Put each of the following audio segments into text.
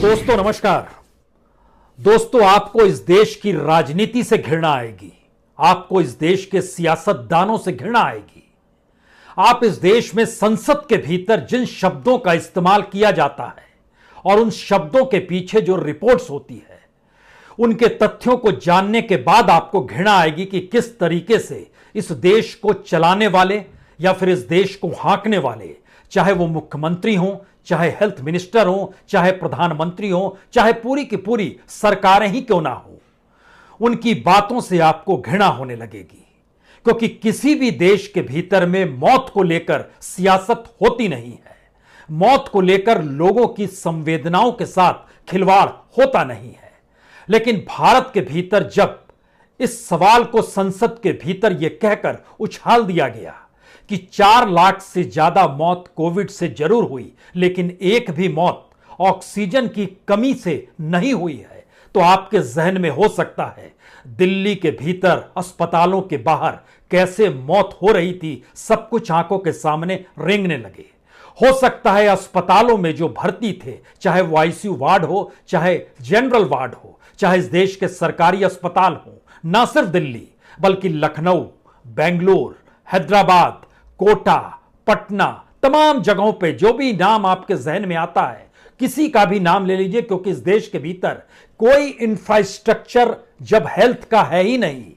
दोस्तों नमस्कार। दोस्तों, आपको इस देश की राजनीति से घृणा आएगी, आपको इस देश के सियासतदानों से घृणा आएगी। आप इस देश में संसद के भीतर जिन शब्दों का इस्तेमाल किया जाता है और उन शब्दों के पीछे जो रिपोर्ट्स होती है, उनके तथ्यों को जानने के बाद आपको घृणा आएगी कि किस तरीके से इस देश को चलाने वाले या फिर इस देश को हाँकने वाले, चाहे वो मुख्यमंत्री हों, चाहे हेल्थ मिनिस्टर हों, चाहे प्रधानमंत्री हों, चाहे पूरी की पूरी सरकारें ही क्यों ना हो, उनकी बातों से आपको घृणा होने लगेगी। क्योंकि किसी भी देश के भीतर में मौत को लेकर सियासत होती नहीं है, मौत को लेकर लोगों की संवेदनाओं के साथ खिलवाड़ होता नहीं है। लेकिन भारत के भीतर जब इस सवाल को संसद के भीतर यह कहकर उछाल दिया गया कि 4 लाख से ज्यादा मौत कोविड से जरूर हुई, लेकिन एक भी मौत ऑक्सीजन की कमी से नहीं हुई है, तो आपके जहन में हो सकता है दिल्ली के भीतर अस्पतालों के बाहर कैसे मौत हो रही थी, सब कुछ आंखों के सामने रेंगने लगे। हो सकता है अस्पतालों में जो भर्ती थे, चाहे वो आईसीयू वार्ड हो, चाहे जनरल वार्ड हो, चाहे इस देश के सरकारी अस्पताल हो, ना सिर्फ दिल्ली बल्कि लखनऊ, बेंगलुरु, हैदराबाद, कोटा, पटना, तमाम जगहों पे जो भी नाम आपके जहन में आता है, किसी का भी नाम ले लीजिए, क्योंकि इस देश के भीतर कोई इंफ्रास्ट्रक्चर जब हेल्थ का है ही नहीं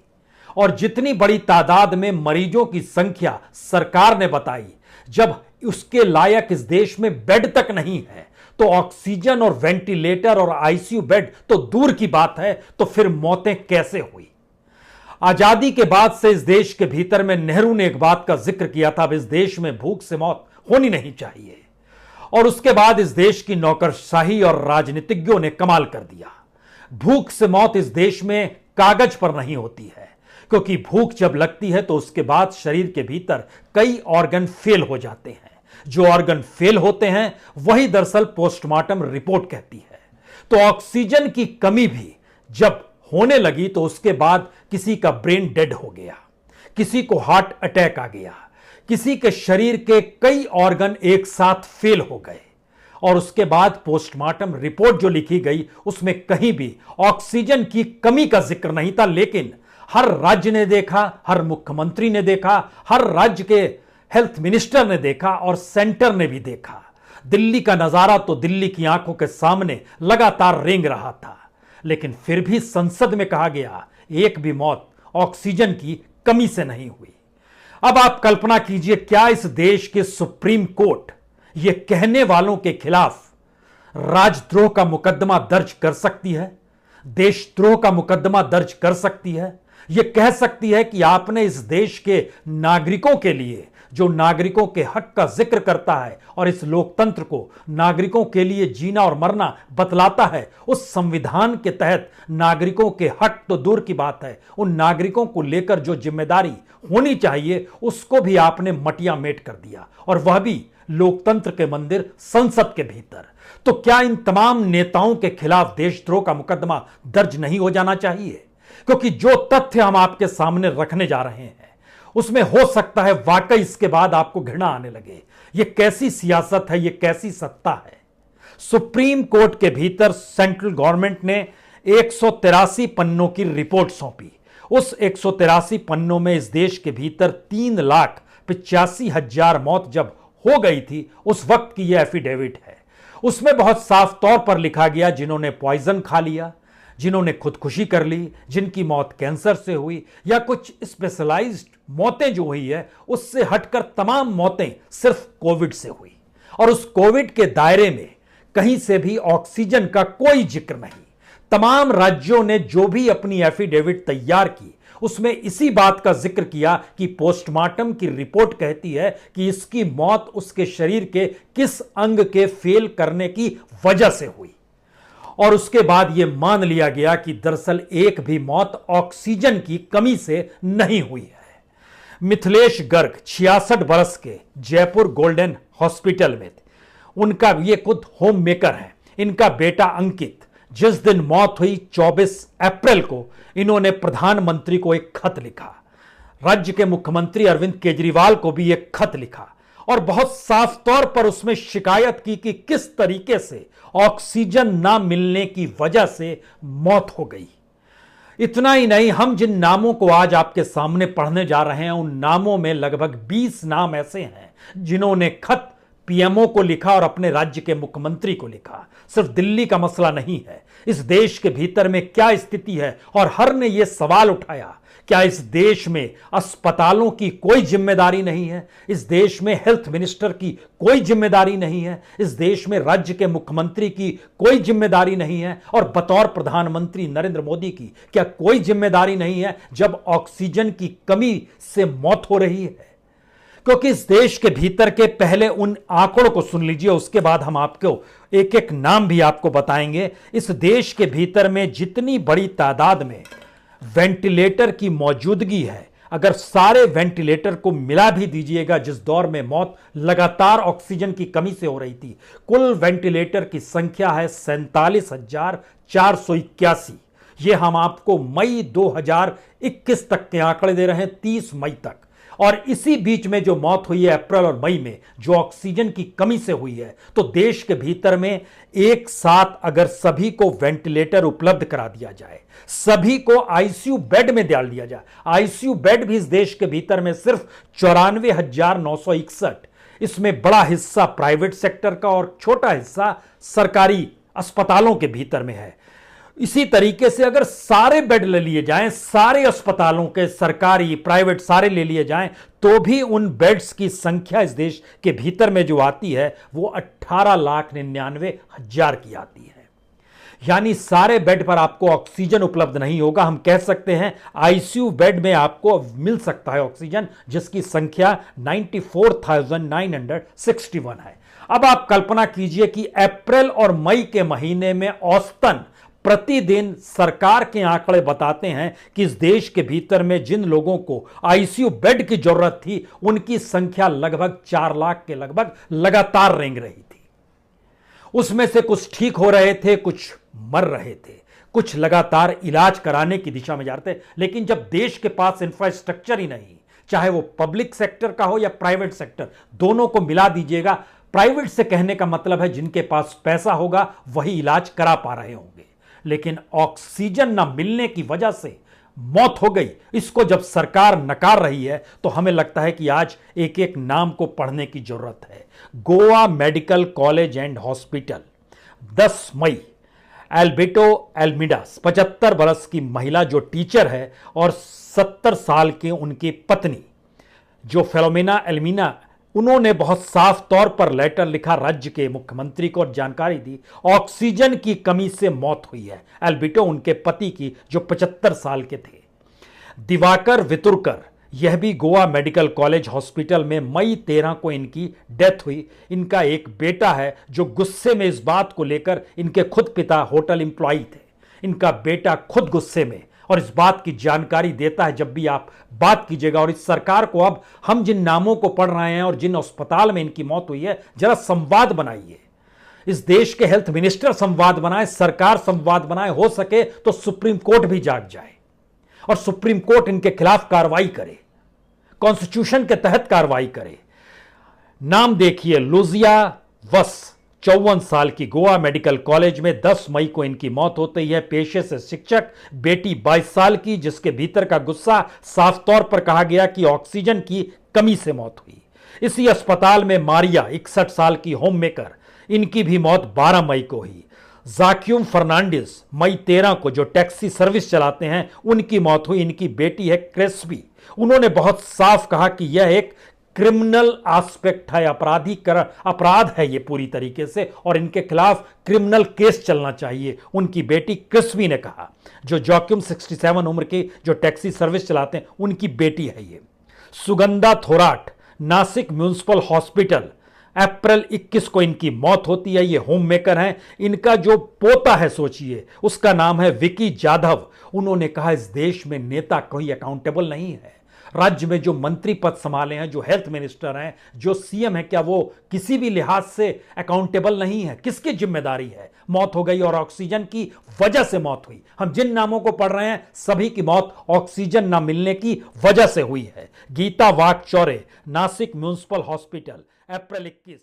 और जितनी बड़ी तादाद में मरीजों की संख्या सरकार ने बताई, जब उसके लायक इस देश में बेड तक नहीं है, तो ऑक्सीजन और वेंटिलेटर और आईसीयू बेड तो दूर की बात है, तो फिर मौतें कैसे हुई। आजादी के बाद से इस देश के भीतर में नेहरू ने एक बात का जिक्र किया था, अब इस देश में भूख से मौत होनी नहीं चाहिए। और उसके बाद इस देश की नौकरशाही और राजनीतिज्ञों ने कमाल कर दिया। भूख से मौत इस देश में कागज पर नहीं होती है, क्योंकि भूख जब लगती है तो उसके बाद शरीर के भीतर कई ऑर्गन फेल हो जाते हैं। जो ऑर्गन फेल होते हैं वही दरअसल पोस्टमार्टम रिपोर्ट कहती है। तो ऑक्सीजन की कमी भी जब होने लगी तो उसके बाद किसी का ब्रेन डेड हो गया, किसी को हार्ट अटैक आ गया, किसी के शरीर के कई ऑर्गन एक साथ फेल हो गए। और उसके बाद पोस्टमार्टम रिपोर्ट जो लिखी गई उसमें कहीं भी ऑक्सीजन की कमी का जिक्र नहीं था। लेकिन हर राज्य ने देखा, हर मुख्यमंत्री ने देखा, हर राज्य के हेल्थ मिनिस्टर ने देखा और सेंटर ने भी देखा। दिल्ली का नजारा तो दिल्ली की आंखों के सामने लगातार रेंग रहा था, लेकिन फिर भी संसद में कहा गया एक भी मौत ऑक्सीजन की कमी से नहीं हुई। अब आप कल्पना कीजिए, क्या इस देश के सुप्रीम कोर्ट ये कहने वालों के खिलाफ राजद्रोह का मुकदमा दर्ज कर सकती है, देशद्रोह का मुकदमा दर्ज कर सकती है? ये कह सकती है कि आपने इस देश के नागरिकों के लिए, जो नागरिकों के हक का जिक्र करता है और इस लोकतंत्र को नागरिकों के लिए जीना और मरना बतलाता है, उस संविधान के तहत नागरिकों के हक तो दूर की बात है, उन नागरिकों को लेकर जो जिम्मेदारी होनी चाहिए उसको भी आपने मटिया मेट कर दिया, और वह भी लोकतंत्र के मंदिर संसद के भीतर। तो क्या इन तमाम नेताओं के खिलाफ देशद्रोह का मुकदमा दर्ज नहीं हो जाना चाहिए? क्योंकि जो तथ्य हम आपके सामने रखने जा रहे हैं उसमें हो सकता है वाकई इसके बाद आपको घृणा आने लगे। यह कैसी सियासत है, यह कैसी सत्ता है। सुप्रीम कोर्ट के भीतर सेंट्रल गवर्नमेंट ने 183 पन्नों की रिपोर्ट सौंपी। उस 183 पन्नों में इस देश के भीतर 3,85,000 मौत जब हो गई थी, उस वक्त की यह एफिडेविट है। उसमें बहुत साफ तौर पर लिखा गया, जिन्होंने पॉइजन खा लिया, जिन्होंने खुदकुशी कर ली, जिनकी मौत कैंसर से हुई या कुछ स्पेशलाइज्ड मौतें जो हुई है, उससे हटकर तमाम मौतें सिर्फ कोविड से हुई। और उस कोविड के दायरे में कहीं से भी ऑक्सीजन का कोई जिक्र नहीं। तमाम राज्यों ने जो भी अपनी एफिडेविट तैयार की उसमें इसी बात का जिक्र किया कि पोस्टमार्टम की रिपोर्ट कहती है कि इसकी मौत उसके शरीर के किस अंग के फेल करने की वजह से हुई। और उसके बाद यह मान लिया गया कि दरअसल एक भी मौत ऑक्सीजन की कमी से नहीं हुई है। मिथिलेश गर्ग 66 बरस के जयपुर गोल्डन हॉस्पिटल में, उनका ये खुद होम मेकर है। इनका बेटा अंकित, जिस दिन मौत हुई 24 अप्रैल को, इन्होंने प्रधानमंत्री को एक खत लिखा, राज्य के मुख्यमंत्री अरविंद केजरीवाल को भी एक खत लिखा और बहुत साफ तौर पर उसमें शिकायत की कि किस तरीके से ऑक्सीजन ना मिलने की वजह से मौत हो गई। इतना ही नहीं, हम जिन नामों को आज आपके सामने पढ़ने जा रहे हैं उन नामों में लगभग 20 नाम ऐसे हैं जिन्होंने खत पीएमओ को लिखा और अपने राज्य के मुख्यमंत्री को लिखा। सिर्फ दिल्ली का मसला नहीं है, इस देश के भीतर में क्या स्थिति है। और हर ने यह सवाल उठाया, क्या इस देश में अस्पतालों की कोई जिम्मेदारी नहीं है? इस देश में हेल्थ मिनिस्टर की कोई जिम्मेदारी नहीं है? इस देश में राज्य के मुख्यमंत्री की कोई जिम्मेदारी नहीं है? और बतौर प्रधानमंत्री नरेंद्र मोदी की क्या कोई जिम्मेदारी नहीं है जब ऑक्सीजन की कमी से मौत हो रही है? क्योंकि इस देश के भीतर के पहले उन आंकड़ों को सुन लीजिए, उसके बाद हम आपको एक एक नाम भी आपको बताएंगे। इस देश के भीतर में जितनी बड़ी तादाद में वेंटिलेटर की मौजूदगी है, अगर सारे वेंटिलेटर को मिला भी दीजिएगा, जिस दौर में मौत लगातार ऑक्सीजन की कमी से हो रही थी, कुल वेंटिलेटर की संख्या है 47,481। यह हम आपको मई 2021 तक के आंकड़े दे रहे हैं, 30 मई तक। और इसी बीच में जो मौत हुई है अप्रैल और मई में, जो ऑक्सीजन की कमी से हुई है, तो देश के भीतर में एक साथ अगर सभी को वेंटिलेटर उपलब्ध करा दिया जाए, सभी को आईसीयू बेड में डाल दिया जाए, आईसीयू बेड भी इस देश के भीतर में सिर्फ 94,961, इसमें बड़ा हिस्सा प्राइवेट सेक्टर का और छोटा हिस्सा सरकारी अस्पतालों के भीतर में है। इसी तरीके से अगर सारे बेड ले लिए जाएं, सारे अस्पतालों के सरकारी प्राइवेट सारे ले लिए जाएं, तो भी उन बेड्स की संख्या इस देश के भीतर में जो आती है वो 18,99,000 की आती है। यानी सारे बेड पर आपको ऑक्सीजन उपलब्ध नहीं होगा। हम कह सकते हैं आईसीयू बेड में आपको मिल सकता है ऑक्सीजन, जिसकी संख्या 94,961 है। अब आप कल्पना कीजिए कि अप्रैल और मई के महीने में औसतन प्रतिदिन सरकार के आंकड़े बताते हैं कि इस देश के भीतर में जिन लोगों को आईसीयू बेड की जरूरत थी, उनकी संख्या लगभग 4 लाख के लगभग लगातार रेंग रही थी। उसमें से कुछ ठीक हो रहे थे, कुछ मर रहे थे, कुछ लगातार इलाज कराने की दिशा में जा रहे थे। लेकिन जब देश के पास इंफ्रास्ट्रक्चर ही नहीं, चाहे वो पब्लिक सेक्टर का हो या प्राइवेट सेक्टर, दोनों को मिला दीजिएगा। प्राइवेट से कहने का मतलब है जिनके पास पैसा होगा वही इलाज करा पा रहे होंगे। लेकिन ऑक्सीजन न मिलने की वजह से मौत हो गई, इसको जब सरकार नकार रही है तो हमें लगता है कि आज एक एक नाम को पढ़ने की जरूरत है। Goa medical college and hospital, 10 मई, एल्बर्टो एल्मिडास 75 बरस की महिला जो टीचर है और 70 साल की उनकी पत्नी जो फिलोमेना एल्मिना, उन्होंने बहुत साफ तौर पर लेटर लिखा राज्य के मुख्यमंत्री को और जानकारी दी ऑक्सीजन की कमी से मौत हुई है एल्बर्टो उनके पति की जो 75 साल के थे। दिवाकर वितुरकर, यह भी गोवा मेडिकल कॉलेज हॉस्पिटल में मई 13 को इनकी डेथ हुई। इनका एक बेटा है जो गुस्से में इस बात को लेकर, इनके खुद पिता होटल एम्प्लॉई थे, इनका बेटा खुद गुस्से में और इस बात की जानकारी देता है जब भी आप बात कीजिएगा। और इस सरकार को अब हम जिन नामों को पढ़ रहे हैं और जिन अस्पताल में इनकी मौत हुई है, जरा संवाद बनाइए। इस देश के हेल्थ मिनिस्टर संवाद बनाए, सरकार संवाद बनाए, हो सके तो सुप्रीम कोर्ट भी जाग जाए और सुप्रीम कोर्ट इनके खिलाफ कार्रवाई करे, कॉन्स्टिट्यूशन के तहत कार्रवाई करे। नाम देखिए, लुजिया वस, 54 साल की, गोवा मेडिकल कॉलेज में 10 मई को इनकी मौत होती है। पेशे से शिक्षक, बेटी 22 साल की, जिसके भीतर का गुस्सा साफ तौर पर कहा गया कि ऑक्सीजन की कमी से मौत हुई। इसी अस्पताल में मारिया, 61 साल की होम मेकर, इनकी भी मौत 12 मई को हुई। जाक्यूम फर्नांडिस, मई 13 को, जो टैक्सी सर्विस चलाते हैं, उनकी मौत हुई। इनकी बेटी है क्रेस्पी, उन्होंने बहुत साफ कहा कि यह एक क्रिमिनल एस्पेक्ट है, अपराधीकरण अपराध है ये पूरी तरीके से और इनके खिलाफ क्रिमिनल केस चलना चाहिए। उनकी बेटी क्रिस्पी ने कहा, जो जॉक्यूम 67 उम्र की जो टैक्सी सर्विस चलाते हैं, उनकी बेटी है ये। सुगंधा थोराट, नासिक म्युनिसिपल हॉस्पिटल, अप्रैल 21 को इनकी मौत होती है। ये होम मेकर हैं। इनका जो पोता है, सोचिए, उसका नाम है विकी जाधव। उन्होंने कहा इस देश में नेता कोई अकाउंटेबल नहीं है, राज्य में जो मंत्री पद संभाले हैं, जो हेल्थ मिनिस्टर हैं, जो सीएम है, क्या वो किसी भी लिहाज से अकाउंटेबल नहीं है? किसकी जिम्मेदारी है? मौत हो गई और ऑक्सीजन की वजह से मौत हुई। हम जिन नामों को पढ़ रहे हैं सभी की मौत ऑक्सीजन ना मिलने की वजह से हुई है। गीता वाघ चौरे, नासिक म्युनिसिपल हॉस्पिटल, अप्रैल 21।